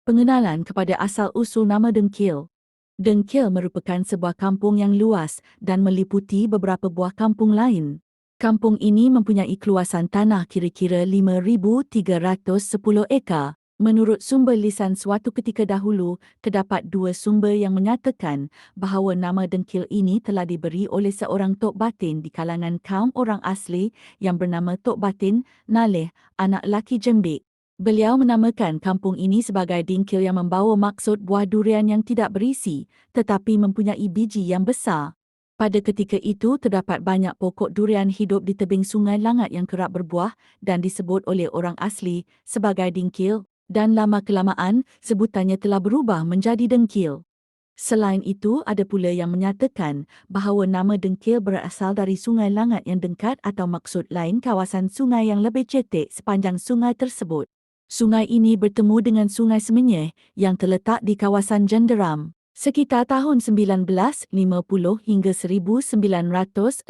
Pengenalan kepada asal-usul nama Dengkil. Dengkil merupakan sebuah kampung yang luas dan meliputi beberapa buah kampung lain. Kampung ini mempunyai keluasan tanah kira-kira 5,310 ekar. Menurut sumber lisan suatu ketika dahulu, terdapat dua sumber yang menyatakan bahawa nama Dengkil ini telah diberi oleh seorang Tok Batin di kalangan kaum orang asli yang bernama Tok Batin Naleh, anak laki Jembik. Beliau menamakan kampung ini sebagai Dengkil yang membawa maksud buah durian yang tidak berisi, tetapi mempunyai biji yang besar. Pada ketika itu terdapat banyak pokok durian hidup di tebing Sungai Langat yang kerap berbuah dan disebut oleh orang asli sebagai Dengkil, dan lama-kelamaan sebutannya telah berubah menjadi Dengkil. Selain itu, ada pula yang menyatakan bahawa nama Dengkil berasal dari Sungai Langat yang dekat atau maksud lain kawasan sungai yang lebih cetek sepanjang sungai tersebut. Sungai ini bertemu dengan Sungai Semenyih yang terletak di kawasan Jenderam. Sekitar tahun 1950 hingga 1960,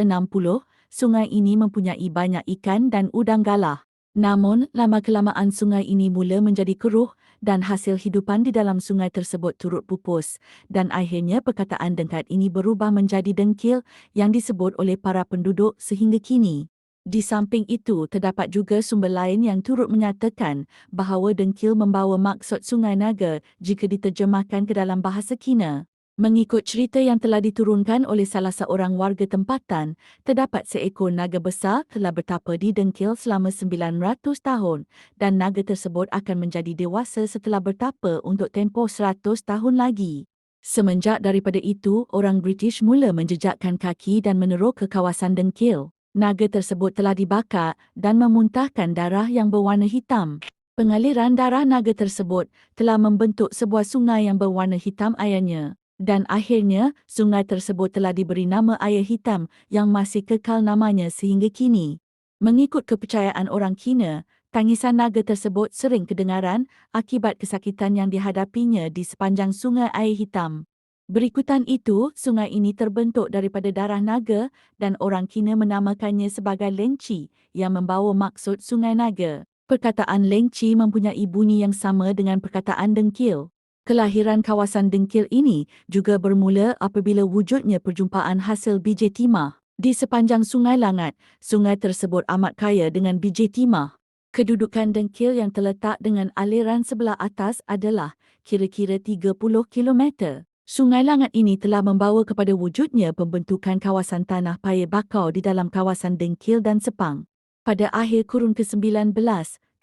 sungai ini mempunyai banyak ikan dan udang galah. Namun, lama-kelamaan sungai ini mula menjadi keruh dan hasil hidupan di dalam sungai tersebut turut pupus dan akhirnya perkataan dengkat ini berubah menjadi Dengkil yang disebut oleh para penduduk sehingga kini. Di samping itu, terdapat juga sumber lain yang turut menyatakan bahawa Dengkil membawa maksud Sungai Naga jika diterjemahkan ke dalam bahasa Kina. Mengikut cerita yang telah diturunkan oleh salah seorang warga tempatan, terdapat seekor naga besar telah bertapa di Dengkil selama 900 tahun dan naga tersebut akan menjadi dewasa setelah bertapa untuk tempoh 100 tahun lagi. Semenjak daripada itu, orang British mula menjejakkan kaki dan meneruk ke kawasan Dengkil. Naga tersebut telah dibakar dan memuntahkan darah yang berwarna hitam. Pengaliran darah naga tersebut telah membentuk sebuah sungai yang berwarna hitam airnya. Dan akhirnya, sungai tersebut telah diberi nama Air Hitam yang masih kekal namanya sehingga kini. Mengikut kepercayaan orang Kina, tangisan naga tersebut sering kedengaran akibat kesakitan yang dihadapinya di sepanjang sungai Air Hitam. Berikutan itu, sungai ini terbentuk daripada darah naga dan orang Kina menamakannya sebagai Lengci yang membawa maksud Sungai Naga. Perkataan Lengci mempunyai bunyi yang sama dengan perkataan Dengkil. Kelahiran kawasan Dengkil ini juga bermula apabila wujudnya perjumpaan hasil biji timah. Di sepanjang Sungai Langat, sungai tersebut amat kaya dengan biji timah. Kedudukan Dengkil yang terletak dengan aliran sebelah atas adalah kira-kira 30 kilometer. Sungai Langat ini telah membawa kepada wujudnya pembentukan kawasan tanah paya bakau di dalam kawasan Dengkil dan Sepang. Pada akhir kurun ke-19,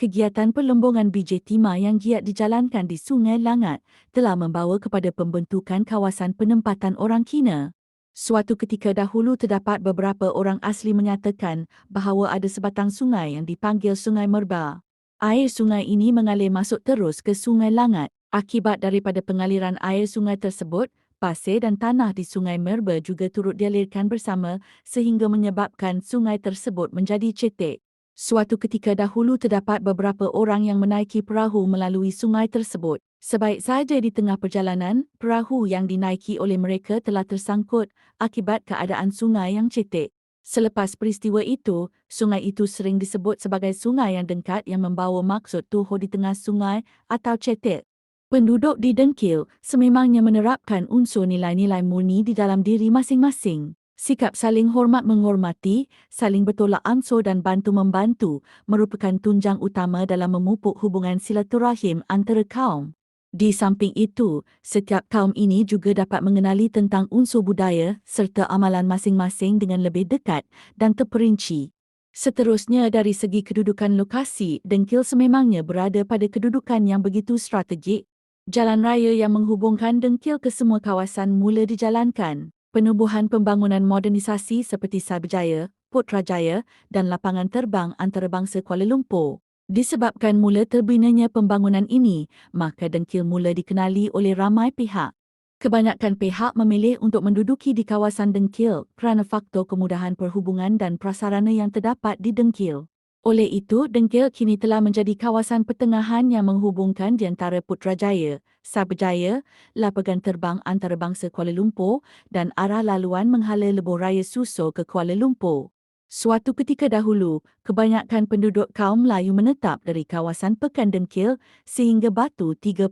kegiatan perlombongan biji timah yang giat dijalankan di Sungai Langat telah membawa kepada pembentukan kawasan penempatan orang Kina. Suatu ketika dahulu terdapat beberapa orang asli menyatakan bahawa ada sebatang sungai yang dipanggil Sungai Merba. Air sungai ini mengalir masuk terus ke Sungai Langat. Akibat daripada pengaliran air sungai tersebut, pasir dan tanah di Sungai Merba juga turut dialirkan bersama sehingga menyebabkan sungai tersebut menjadi cetek. Suatu ketika dahulu terdapat beberapa orang yang menaiki perahu melalui sungai tersebut. Sebaik sahaja di tengah perjalanan, perahu yang dinaiki oleh mereka telah tersangkut akibat keadaan sungai yang cetek. Selepas peristiwa itu, sungai itu sering disebut sebagai sungai yang dengkat yang membawa maksud tuho di tengah sungai atau cetek. Penduduk di Dengkil sememangnya menerapkan unsur nilai-nilai murni di dalam diri masing-masing. Sikap saling hormat menghormati, saling bertolak ansur dan bantu-membantu merupakan tunjang utama dalam memupuk hubungan silaturahim antara kaum. Di samping itu, setiap kaum ini juga dapat mengenali tentang unsur budaya serta amalan masing-masing dengan lebih dekat dan terperinci. Seterusnya, dari segi kedudukan lokasi, Dengkil sememangnya berada pada kedudukan yang begitu strategik. Jalan raya yang menghubungkan Dengkil ke semua kawasan mula dijalankan. Penubuhan pembangunan modernisasi seperti Cyberjaya, Putrajaya dan lapangan terbang antarabangsa Kuala Lumpur. Disebabkan mula terbinanya pembangunan ini, maka Dengkil mula dikenali oleh ramai pihak. Kebanyakan pihak memilih untuk menduduki di kawasan Dengkil kerana faktor kemudahan perhubungan dan prasarana yang terdapat di Dengkil. Oleh itu, Dengkil kini telah menjadi kawasan pertengahan yang menghubungkan di antara Putrajaya, Cyberjaya, lapangan terbang antarabangsa Kuala Lumpur dan arah laluan menghala lebuh raya Suso ke Kuala Lumpur. Suatu ketika dahulu, kebanyakan penduduk kaum Melayu menetap dari kawasan Pekan Dengkil sehingga Batu 31.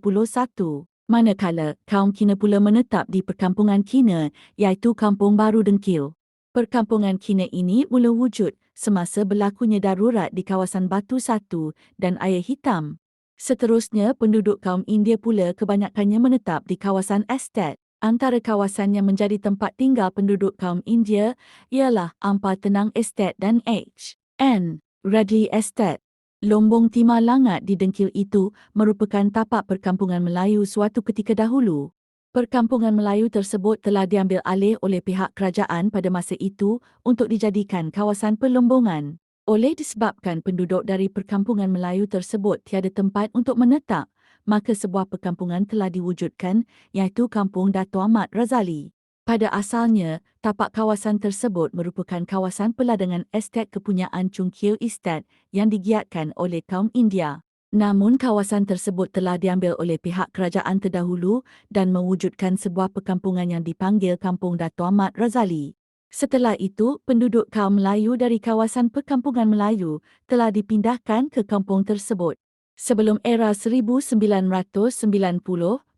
Manakala kaum Kina pula menetap di perkampungan Kina iaitu Kampung Baru Dengkil. Perkampungan Kina ini mula wujud semasa berlakunya darurat di kawasan Batu 1 dan Air Hitam. Seterusnya, penduduk kaum India pula kebanyakannya menetap di kawasan estet. Antara kawasan yang menjadi tempat tinggal penduduk kaum India ialah Ampar Tenang Estate dan H.N. Radley Estate. Lombong Timah Langat di Dengkil itu merupakan tapak perkampungan Melayu suatu ketika dahulu. Perkampungan Melayu tersebut telah diambil alih oleh pihak kerajaan pada masa itu untuk dijadikan kawasan perlombongan. Oleh disebabkan penduduk dari perkampungan Melayu tersebut tiada tempat untuk menetap, maka sebuah perkampungan telah diwujudkan iaitu Kampung Dato' Ahmad Razali. Pada asalnya, tapak kawasan tersebut merupakan kawasan peladangan estet kepunyaan Chung Keo Estate yang digiatkan oleh kaum India. Namun kawasan tersebut telah diambil oleh pihak kerajaan terdahulu dan mewujudkan sebuah perkampungan yang dipanggil Kampung Dato' Ahmad Razali. Setelah itu, penduduk kaum Melayu dari kawasan perkampungan Melayu telah dipindahkan ke kampung tersebut. Sebelum era 1990,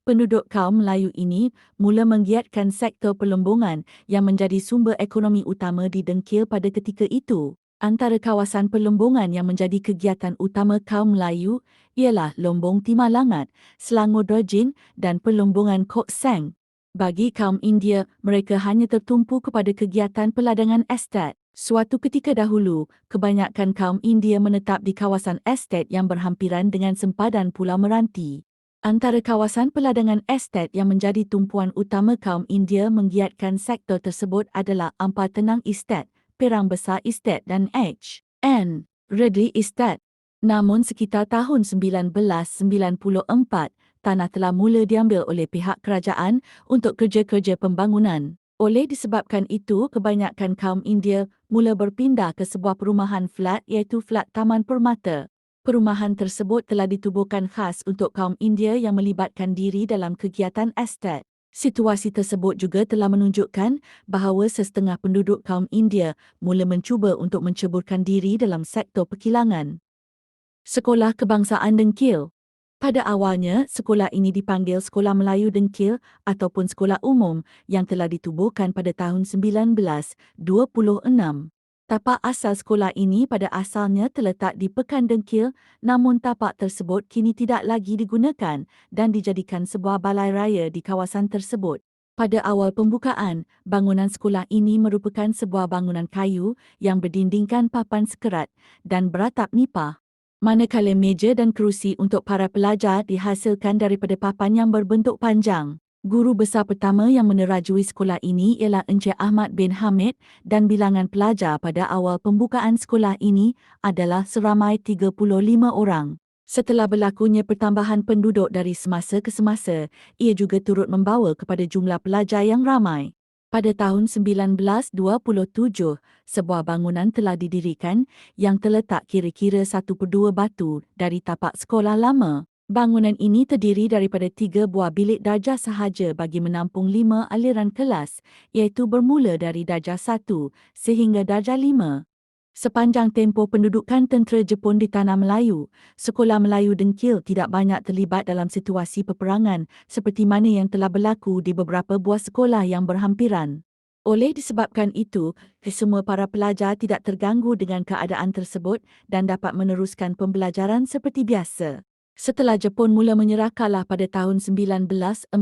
penduduk kaum Melayu ini mula menggiatkan sektor perlombongan yang menjadi sumber ekonomi utama di Dengkil pada ketika itu. Antara kawasan perlombongan yang menjadi kegiatan utama kaum Melayu ialah Lombong Timah Langat, Selangor Dojin dan perlombongan Kok Seng. Bagi kaum India, mereka hanya tertumpu kepada kegiatan peladangan estet. Suatu ketika dahulu, kebanyakan kaum India menetap di kawasan estet yang berhampiran dengan sempadan Pulau Meranti. Antara kawasan peladangan estet yang menjadi tumpuan utama kaum India menggiatkan sektor tersebut adalah Ampar Tenang Estate, Perang Besar Estate dan H.N. Radley Estate. Namun sekitar tahun 1994, tanah telah mula diambil oleh pihak kerajaan untuk kerja-kerja pembangunan. Oleh disebabkan itu, kebanyakan kaum India mula berpindah ke sebuah perumahan flat iaitu Flat Taman Permata. Perumahan tersebut telah ditubuhkan khas untuk kaum India yang melibatkan diri dalam kegiatan estet. Situasi tersebut juga telah menunjukkan bahawa setengah penduduk kaum India mula mencuba untuk menceburkan diri dalam sektor perkilangan. Sekolah Kebangsaan Dengkil. Pada awalnya, sekolah ini dipanggil Sekolah Melayu Dengkil ataupun Sekolah Umum yang telah ditubuhkan pada tahun 1926. Tapak asal sekolah ini pada asalnya terletak di Pekan Dengkil, namun tapak tersebut kini tidak lagi digunakan dan dijadikan sebuah balai raya di kawasan tersebut. Pada awal pembukaan, bangunan sekolah ini merupakan sebuah bangunan kayu yang berdindingkan papan sekerat dan beratap nipah. Manakala meja dan kerusi untuk para pelajar dihasilkan daripada papan yang berbentuk panjang. Guru besar pertama yang menerajui sekolah ini ialah Encik Ahmad bin Hamid dan bilangan pelajar pada awal pembukaan sekolah ini adalah seramai 35 orang. Setelah berlakunya pertambahan penduduk dari semasa ke semasa, ia juga turut membawa kepada jumlah pelajar yang ramai. Pada tahun 1927, sebuah bangunan telah didirikan yang terletak kira-kira 1/2 batu dari tapak sekolah lama. Bangunan ini terdiri daripada 3 buah bilik darjah sahaja bagi menampung 5 aliran kelas, iaitu bermula dari darjah 1 sehingga darjah 5. Sepanjang tempoh pendudukan tentera Jepun di Tanah Melayu, Sekolah Melayu Dengkil tidak banyak terlibat dalam situasi peperangan seperti mana yang telah berlaku di beberapa buah sekolah yang berhampiran. Oleh disebabkan itu, kesemua para pelajar tidak terganggu dengan keadaan tersebut dan dapat meneruskan pembelajaran seperti biasa. Setelah Jepun mula menyerah kalah pada tahun 1945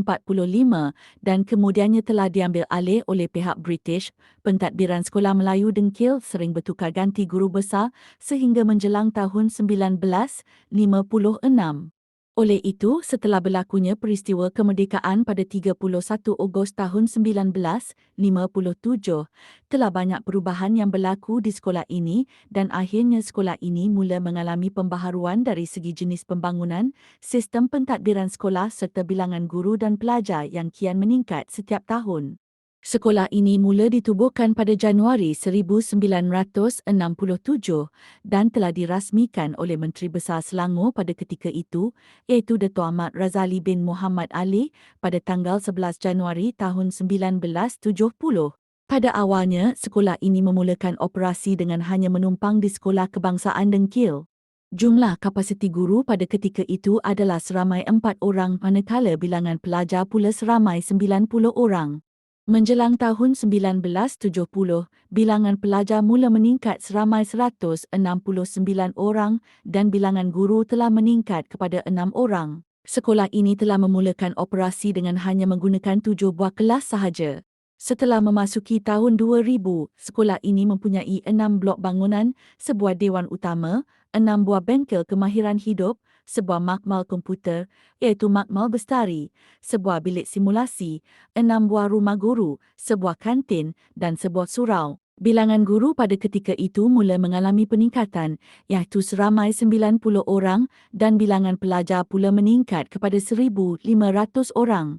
dan kemudiannya telah diambil alih oleh pihak British, pentadbiran Sekolah Melayu Dengkil sering bertukar ganti guru besar sehingga menjelang tahun 1956. Oleh itu, setelah berlakunya peristiwa kemerdekaan pada 31 Ogos tahun 1957, telah banyak perubahan yang berlaku di sekolah ini dan akhirnya sekolah ini mula mengalami pembaharuan dari segi jenis pembangunan, sistem pentadbiran sekolah serta bilangan guru dan pelajar yang kian meningkat setiap tahun. Sekolah ini mula ditubuhkan pada Januari 1967 dan telah dirasmikan oleh Menteri Besar Selangor pada ketika itu, iaitu Dato' Ahmad Razali bin Muhammad Ali pada tanggal 11 Januari tahun 1970. Pada awalnya, sekolah ini memulakan operasi dengan hanya menumpang di Sekolah Kebangsaan Dengkil. Jumlah kapasiti guru pada ketika itu adalah seramai 4 orang manakala bilangan pelajar pula seramai 90 orang. Menjelang tahun 1970, bilangan pelajar mula meningkat seramai 169 orang dan bilangan guru telah meningkat kepada 6 orang. Sekolah ini telah memulakan operasi dengan hanya menggunakan 7 buah kelas sahaja. Setelah memasuki tahun 2000, sekolah ini mempunyai 6 blok bangunan, sebuah dewan utama, 6 buah bengkel kemahiran hidup, sebuah makmal komputer, iaitu makmal bestari, sebuah bilik simulasi, 6 buah rumah guru, sebuah kantin dan sebuah surau. Bilangan guru pada ketika itu mula mengalami peningkatan, iaitu seramai 90 orang dan bilangan pelajar pula meningkat kepada 1,500 orang.